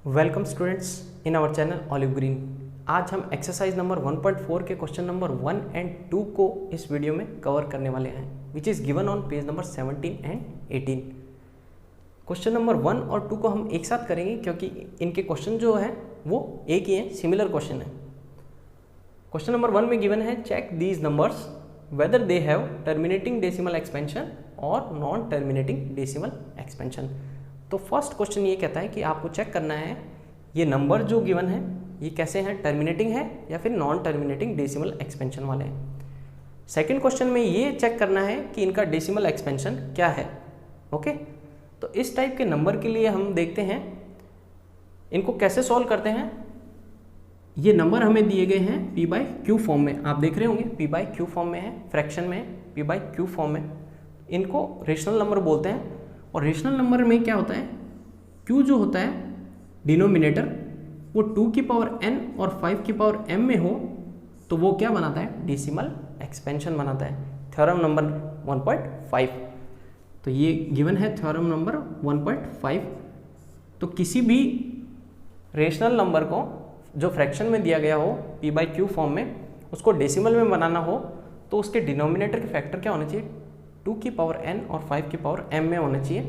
Welcome students in our channel olive green. आज हम exercise number 1.4 के क्वेश्चन नंबर 1 एंड 2 को इस वीडियो में कवर करने वाले हैं, which is given on page number 17 and 18। Question number 1 और 2 को हम एक साथ करेंगे क्योंकि इनके क्वेश्चन जो है वो एक ही है, सिमिलर क्वेश्चन है। क्वेश्चन नंबर 1 में गिवन है check these numbers whether they have terminating decimal expansion और नॉन टर्मिनेटिंग डेसिमल एक्सपेंशन। तो फर्स्ट क्वेश्चन ये कहता है कि आपको चेक करना है ये नंबर जो गिवन है ये कैसे हैं, टर्मिनेटिंग है या फिर नॉन टर्मिनेटिंग डेसिमल एक्सपेंशन वाले हैं। सेकंड क्वेश्चन में ये चेक करना है कि इनका डेसिमल एक्सपेंशन क्या है। ओके, तो इस टाइप के नंबर के लिए हम देखते हैं इनको कैसे सॉल्व करते हैं। ये नंबर हमें दिए गए हैं पी बाई क्यू फॉर्म में, आप देख रहे होंगे पी बाई क्यू फॉर्म में है, फ्रैक्शन में है, पी बाई क्यू फॉर्म में। इनको रेशनल नंबर बोलते हैं। और रेशनल नंबर में क्या होता है, q जो होता है डिनोमिनेटर वो 2 की पावर n और 5 की पावर m में हो तो वो क्या बनाता है, डेसिमल एक्सपेंशन बनाता है। थ्योरम नंबर 1.5, तो ये गिवन है थ्योरम नंबर 1.5। तो किसी भी रेशनल नंबर को जो फ्रैक्शन में दिया गया हो p बाई क्यू फॉर्म में, उसको डेसिमल में बनाना हो तो उसके डिनोमिनेटर के फैक्टर क्या होने चाहिए, 2 की पावर n और 5 की पावर m में होना चाहिए।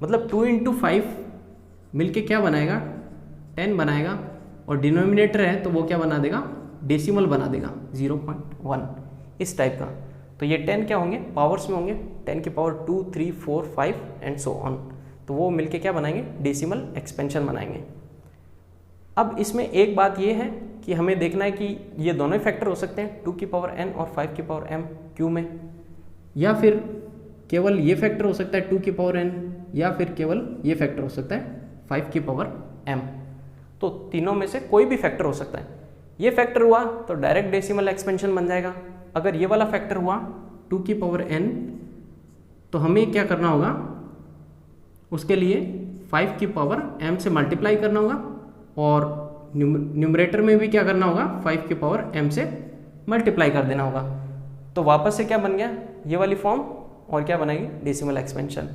मतलब 2 इंटू 5 मिलके क्या बनाएगा, 10 बनाएगा, और डिनोमिनेटर है तो वो क्या बना देगा, डेसिमल बना देगा 0.1 इस टाइप का। तो ये 10 क्या होंगे, पावर्स में होंगे, 10 की पावर 2, 3, 4, 5 एंड सो ऑन। तो वो मिलके क्या बनाएंगे, डेसिमल एक्सपेंशन बनाएंगे। अब इसमें एक बात ये है कि हमें देखना है कि ये दोनों ही फैक्टर हो सकते हैं, 2 की पावर n और 5 की पावर m क्यू में, या फिर केवल ये फैक्टर हो सकता है 2 की पावर n, या फिर केवल ये फैक्टर हो सकता है 5 की पावर m। तो तीनों में से कोई भी फैक्टर हो सकता है। ये फैक्टर हुआ तो डायरेक्ट डेसिमल एक्सपेंशन बन जाएगा। अगर ये वाला फैक्टर हुआ 2 की पावर n, तो हमें क्या करना होगा, उसके लिए 5 की पावर m से मल्टीप्लाई करना होगा, और न्यूमरेटर में भी क्या करना होगा, 5 की पावर m से मल्टीप्लाई कर देना होगा। तो वापस से क्या बन गया, ये वाली फॉर्म, और क्या बनाएगी, डेसिमल एक्सपेंशन।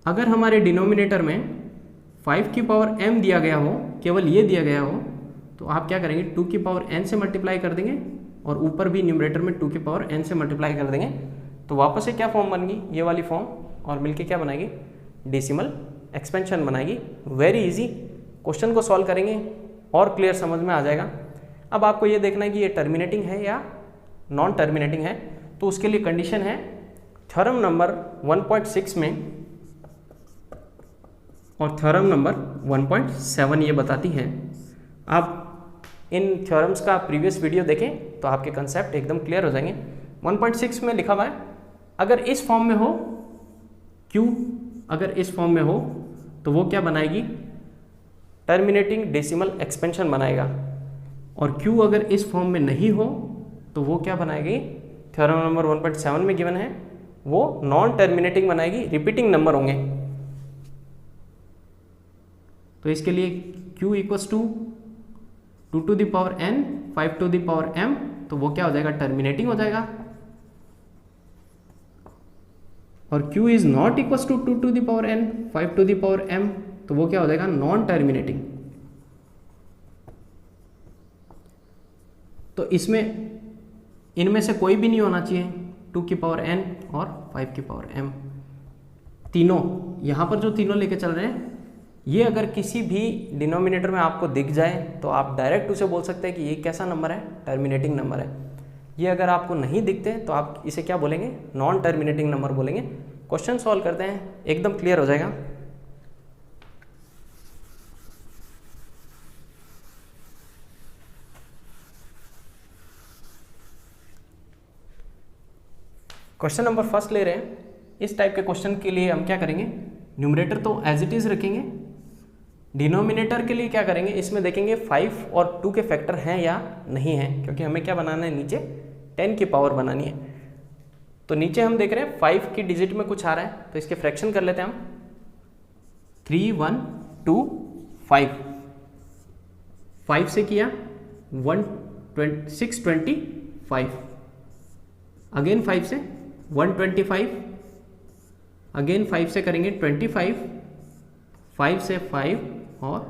अगर हमारे डिनोमिनेटर में 5 की पावर m दिया गया हो, केवल ये दिया गया हो, तो आप क्या करेंगे, 2 की पावर n से मल्टीप्लाई कर देंगे, और ऊपर भी न्यूमरेटर में 2 की पावर n से मल्टीप्लाई कर देंगे। तो वापस से क्या फॉर्म बन गई, ये वाली फॉर्म, और मिलके क्या बनाएगी, डेसिमल एक्सपेंशन बनाएगी। वेरी इजी, क्वेश्चन को सॉल्व करेंगे और क्लियर समझ में आ जाएगा। अब आपको ये देखना है कि ये टर्मिनेटिंग है या नॉन टर्मिनेटिंग है। तो उसके लिए कंडीशन है थ्योरम नंबर 1.6 में और थ्योरम नंबर 1.7 ये बताती हैं। आप इन थ्योरम्स का प्रीवियस वीडियो देखें तो आपके कंसेप्ट एकदम क्लियर हो जाएंगे। 1.6 में लिखा हुआ है, अगर इस फॉर्म में हो Q, अगर इस फॉर्म में हो तो वो क्या बनाएगी, टर्मिनेटिंग डेसिमल एक्सपेंशन बनाएगा। और Q अगर इस फॉर्म में नहीं हो तो वो क्या बनाएगी, थ्योरम नंबर 1.7 में गिवन है, वो नॉन टर्मिनेटिंग बनाएगी, रिपीटिंग नंबर होंगे। तो इसके लिए Q equals to 2 to the power n, 5 to the power m, तो वो क्या हो जाएगा, टर्मिनेटिंग हो जाएगा। और Q is not equals to 2 to the power n, 5 to the power m, तो वो क्या हो जाएगा, नॉन टर्मिनेटिंग। तो इसमें इनमें से कोई भी नहीं होना चाहिए, 2 की पावर n और 5 की पावर m। तीनों यहाँ पर जो तीनों लेके चल रहे हैं, ये अगर किसी भी डिनोमिनेटर में आपको दिख जाए तो आप डायरेक्ट उसे बोल सकते हैं कि ये कैसा नंबर है, टर्मिनेटिंग नंबर है। ये अगर आपको नहीं दिखते तो आप इसे क्या बोलेंगे, नॉन टर्मिनेटिंग नंबर बोलेंगे। क्वेश्चन सॉल्व करते हैं, एकदम क्लियर हो जाएगा। क्वेश्चन नंबर फर्स्ट ले रहे हैं। इस टाइप के क्वेश्चन के लिए हम क्या करेंगे, न्यूमरेटर तो एज इट इज रखेंगे, डिनोमिनेटर के लिए क्या करेंगे, इसमें देखेंगे 5 और 2 के फैक्टर हैं या नहीं हैं, क्योंकि हमें क्या बनाना है, नीचे 10 की पावर बनानी है। तो नीचे हम देख रहे हैं 5 की डिजिट में कुछ आ रहा है, तो इसके फ्रैक्शन कर लेते हैं हम, 3, 1, 2, 5। 5 से किया 625, अगेन 5 से 125, अगेन 5 से करेंगे 25, 5 से 5 और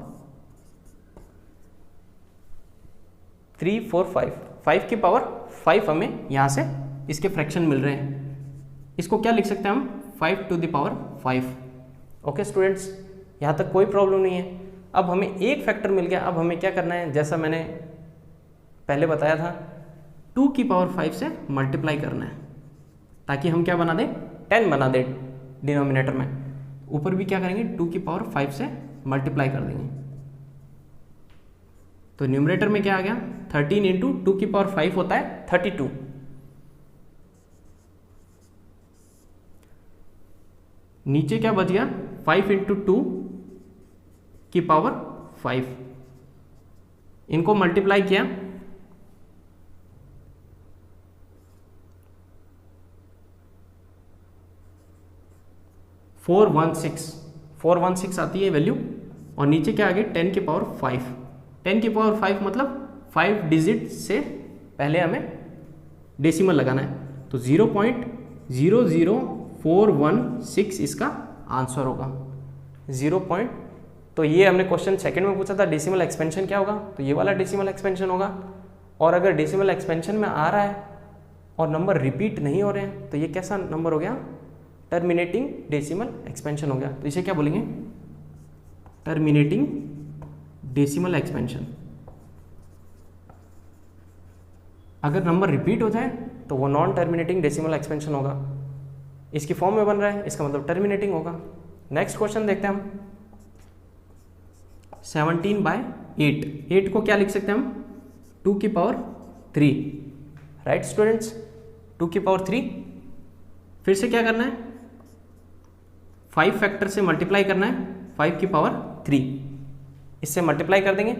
3 4 5, 5 की पावर 5 हमें यहाँ से इसके फ्रैक्शन मिल रहे हैं। इसको क्या लिख सकते हैं हम, 5 to the power 5। Okay students, यहाँ तक कोई प्रॉब्लम नहीं है। अब हमें एक फैक्टर मिल गया, अब हमें क्या करना है, जैसा मैंने पहले बताया था 2 की पावर 5 से मल्टीप्लाई करना है, ताकि हम क्या बना दें, 10 बना दें डिनोमिनेटर में। ऊपर भी क्या करेंगे, 2 की पावर 5 से मल्टीप्लाई कर देंगे। तो न्यूमरेटर में क्या आ गया, 13 इंटू 2 की पावर 5 होता है 32। नीचे क्या बच गया, 5 इंटू 2 की पावर 5। इनको मल्टीप्लाई किया, फोर 416 आती है वैल्यू। और नीचे क्या आ गई, 10 की पावर 5। 10 की पावर 5 मतलब 5 डिजिट से पहले हमें डेसिमल लगाना है, तो 0.00416 इसका आंसर होगा। तो ये हमने क्वेश्चन सेकंड में पूछा था, डेसिमल एक्सपेंशन क्या होगा, तो ये वाला डेसिमल एक्सपेंशन होगा। और अगर डेसिमल एक्सपेंशन में आ रहा है और नंबर रिपीट नहीं हो रहे हैं, तो ये कैसा नंबर हो गया, टर्मिनेटिंग डेसिमल एक्सपेंशन हो गया। तो इसे क्या बोलेंगे, टर्मिनेटिंग डेसिमल एक्सपेंशन। अगर नंबर रिपीट हो जाए तो वो नॉन टर्मिनेटिंग डेसिमल एक्सपेंशन होगा। इसकी फॉर्म में बन रहा है, इसका मतलब टर्मिनेटिंग होगा। नेक्स्ट क्वेश्चन देखते हैं हम, 17/8। 8 को क्या लिख सकते हैं हम, 2 की पावर 3। राइट स्टूडेंट्स, 2 की पावर 3। फिर से क्या करना है, 5 फैक्टर से मल्टीप्लाई करना है, 5 की पावर 3 इससे मल्टीप्लाई कर देंगे।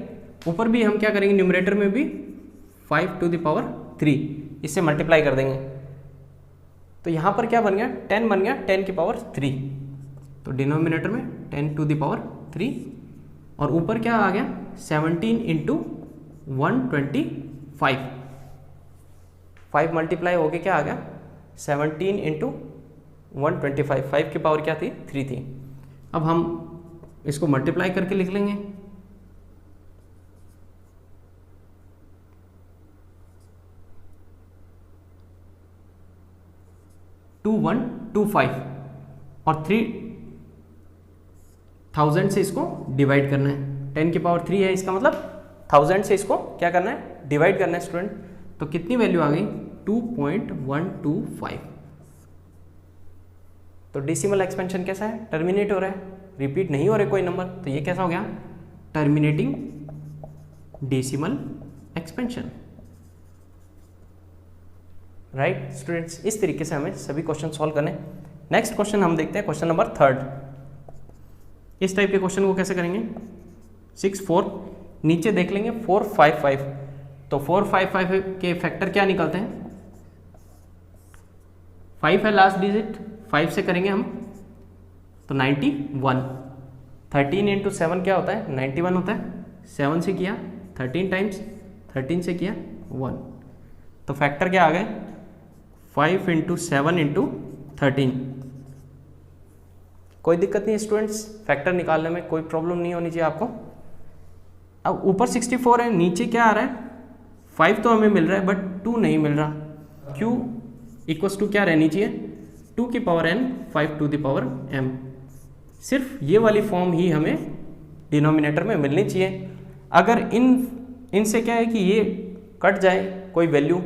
ऊपर भी हम क्या करेंगे, न्यूमरेटर में भी 5 टू द पावर 3 इससे मल्टीप्लाई कर देंगे। तो यहाँ पर क्या बन गया, 10 बन गया, 10 की पावर 3। तो डिनोमिनेटर में 10 टू द पावर 3 और ऊपर क्या आ गया, 17 इंटू 125। 5 मल्टीप्लाई हो गया, क्या आ गया, 17 इंटू 125। 5 की पावर क्या थी, 3 थी। अब हम इसको मल्टीप्लाई करके लिख लेंगे, टू 125 और 3000 से इसको डिवाइड करना है। 10 की पावर 3 है, इसका मतलब 1000 से इसको क्या करना है, डिवाइड करना है स्टूडेंट। तो कितनी वैल्यू आ गई, 2.125। तो डेसिमल एक्सपेंशन कैसा है, टर्मिनेट हो रहा है, रिपीट नहीं हो रहे कोई नंबर, तो ये कैसा हो गया, terminating decimal expansion. Right students, इस तरीके से हमें सभी क्वेश्चन सॉल्व करने। नेक्स्ट क्वेश्चन हम देखते हैं, क्वेश्चन नंबर 3। इस टाइप के क्वेश्चन को कैसे करेंगे, 6 4 नीचे देख लेंगे 4 5 5। तो 4 5 5 के फैक्टर क्या निकलते हैं, 5 है लास्ट डिजिट, 5 से करेंगे हम तो 91। 13 इंटू 7 क्या होता है, 91 होता है। 7 से किया 13 टाइम्स, 13 से किया 1, तो फैक्टर क्या आ गए, 5 इंटू 7 इंटू 13। कोई दिक्कत नहीं स्टूडेंट्स, फैक्टर निकालने में कोई प्रॉब्लम नहीं होनी चाहिए आपको। अब ऊपर 64 है, नीचे क्या आ रहा है, 5 तो हमें मिल रहा है बट 2 नहीं मिल रहा। q इक्वल्स टू क्या रहनी चाहिए, 2 की power n 5 to the power m। सिर्फ ये वाली फॉर्म ही हमें डिनोमिनेटर में मिलनी चाहिए। अगर इनसे क्या है कि ये कट जाए कोई वैल्यू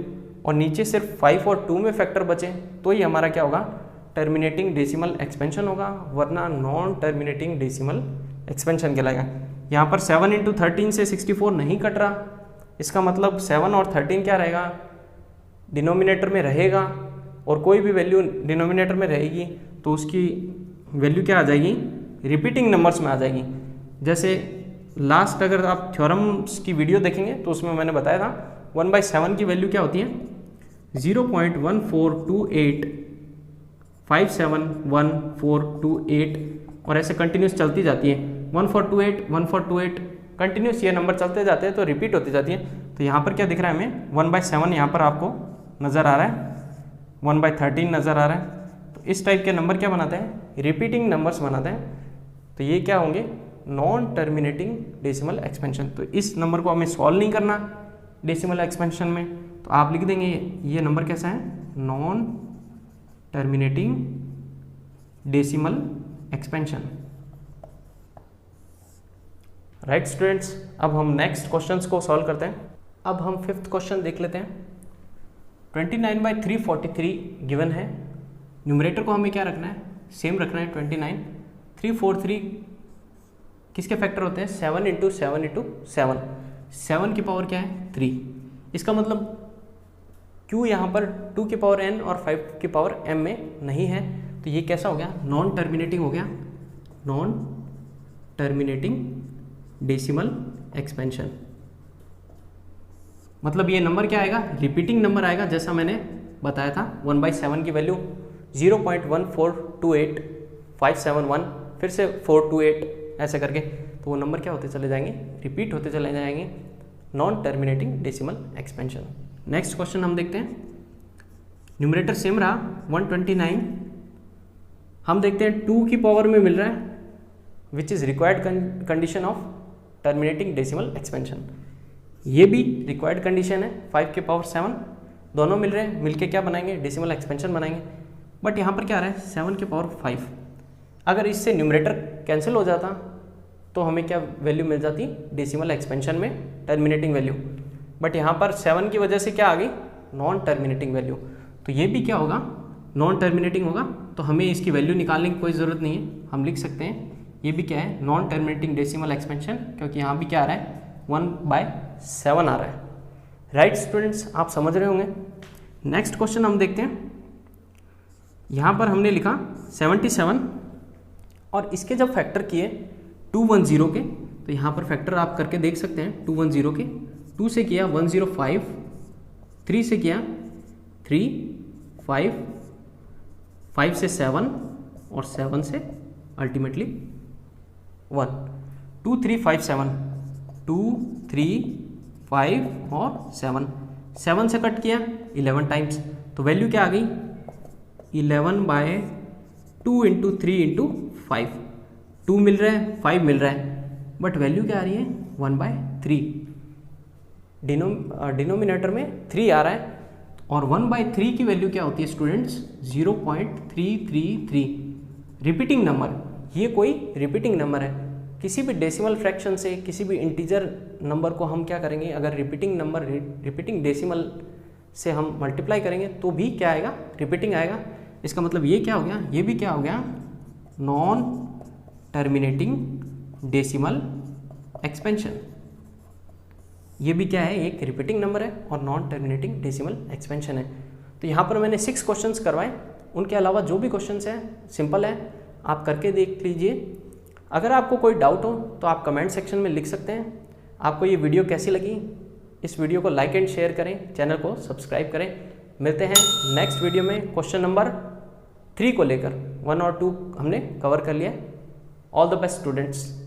और नीचे सिर्फ 5 और 2 में फैक्टर बचे, तो ही हमारा क्या होगा, टर्मिनेटिंग डेसिमल एक्सपेंशन होगा, वरना नॉन टर्मिनेटिंग डेसिमल एक्सपेंशन कहलाएगा। यहाँ पर 7 इंटू 13 से 64 नहीं कट रहा, इसका मतलब 7 और 13 क्या रहेगा, डिनोमिनेटर में रहेगा, और कोई भी वैल्यू डिनोमिनेटर में रहेगी तो उसकी वैल्यू क्या आ जाएगी, रिपीटिंग नंबर्स में आ जाएगी। जैसे लास्ट अगर आप थ्योरम्स की वीडियो देखेंगे तो उसमें मैंने बताया था 1/7 की वैल्यू क्या होती है, 0.1428571428 और ऐसे कंटिन्यूस चलती जाती है। 1428 1428 कंटिन्यूस ये नंबर चलते जाते हैं तो रिपीट होती जाती है। तो यहाँ पर क्या दिख रहा है हमें, 1/7 यहाँ पर आपको नज़र आ रहा है, 1/13 नज़र आ रहा है। तो इस टाइप के नंबर क्या बनाते हैं, रिपीटिंग नंबर्स बनाते हैं। तो ये क्या होंगे, नॉन टर्मिनेटिंग डेसिमल एक्सपेंशन। तो इस नंबर को हमें सॉल्व नहीं करना डेसिमल एक्सपेंशन में, तो आप लिख देंगे ये नंबर कैसा है, non terminating decimal expansion. Right students, अब हम नेक्स्ट क्वेश्चंस को सॉल्व करते हैं। अब हम फिफ्थ क्वेश्चन देख लेते हैं। 29/343 गिवन है। न्यूमरेटर को हमें क्या रखना है, सेम रखना है 29। 343 किसके फैक्टर होते हैं, 7 × 7 × 7। 7 की पावर क्या है, 3। इसका मतलब Q यहाँ पर 2 की पावर n और 5 की पावर m में नहीं है, तो ये कैसा हो गया, नॉन टर्मिनेटिंग हो गया, नॉन टर्मिनेटिंग डेसिमल एक्सपेंशन। मतलब ये नंबर क्या आएगा, रिपीटिंग नंबर आएगा, जैसा मैंने बताया था 1/7 की वैल्यू 0.1428571, फिर से 428 ऐसे करके, तो वो नंबर क्या होते चले जाएंगे, रिपीट होते चले जाएंगे, non terminating decimal expansion. Next question हम देखते हैं। न्यूमरेटर सेम रहा 129, हम देखते हैं 2 की पावर में मिल रहा है, which is required condition of terminating decimal expansion. ये भी रिक्वायर्ड कंडीशन है, 5 की पावर 7, दोनों मिल रहे हैं, मिलके क्या बनाएंगे, डेसिमल एक्सपेंशन बनाएंगे। बट यहाँ पर क्या आ रहा है, 7 की पावर 5। अगर इससे न्यूमरेटर कैंसिल हो जाता तो हमें क्या वैल्यू मिल जाती, डेसिमल एक्सपेंशन में टर्मिनेटिंग वैल्यू। बट यहाँ पर 7 की वजह से क्या आ गई, नॉन टर्मिनेटिंग वैल्यू। तो ये भी क्या होगा, नॉन टर्मिनेटिंग होगा, तो हमें इसकी वैल्यू निकालने की कोई ज़रूरत नहीं है, हम लिख सकते हैं ये भी क्या है, नॉन टर्मिनेटिंग डेसिमल एक्सपेंशन, क्योंकि यहाँ भी क्या आ रहा है, 1/7 आ रहा है। राइट स्टूडेंट्स, आप समझ रहे होंगे। नेक्स्ट क्वेश्चन हम देखते हैं। यहाँ पर हमने लिखा 77 और इसके जब फैक्टर किए 210 के, तो यहाँ पर फैक्टर आप करके देख सकते हैं 210 के। 2 से किया 105, 3 से किया 3, 5 से 7 और 7 से अल्टीमेटली 1। 2 3 5 7, 2 3 5 और 7 से कट किया 11 टाइम्स, तो वैल्यू क्या आ गई, 11/2 × 3 × 5। 2 मिल रहा है, 5 मिल रहा है, बट वैल्यू क्या आ रही है, 1/3। डिनोमिनेटर में 3 आ रहा है, और 1/3 की वैल्यू क्या होती है स्टूडेंट्स, 0.333। रिपीटिंग नंबर, ये कोई रिपीटिंग नंबर है। किसी भी डेसिमल फ्रैक्शन से किसी भी इंटीजर नंबर को हम क्या करेंगे, अगर रिपीटिंग डेसिमल से हम मल्टीप्लाई करेंगे तो भी क्या आएगा, रिपीटिंग आएगा। इसका मतलब ये क्या हो गया, ये भी क्या हो गया, नॉन टर्मिनेटिंग डेसिमल एक्सपेंशन। ये भी क्या है, एक रिपीटिंग नंबर है और नॉन टर्मिनेटिंग डेसिमल एक्सपेंशन है। तो यहाँ पर मैंने 6 क्वेश्चंस करवाए, उनके अलावा जो भी क्वेश्चंस हैं सिंपल है, आप करके देख लीजिए। अगर आपको कोई डाउट हो तो आप कमेंट सेक्शन में लिख सकते हैं। आपको ये वीडियो कैसी लगी, इस वीडियो को लाइक एंड शेयर करें, चैनल को सब्सक्राइब करें। मिलते हैं नेक्स्ट वीडियो में। क्वेश्चन नंबर 3 को लेकर 1 और 2 हमने कवर कर लिया। All the best students.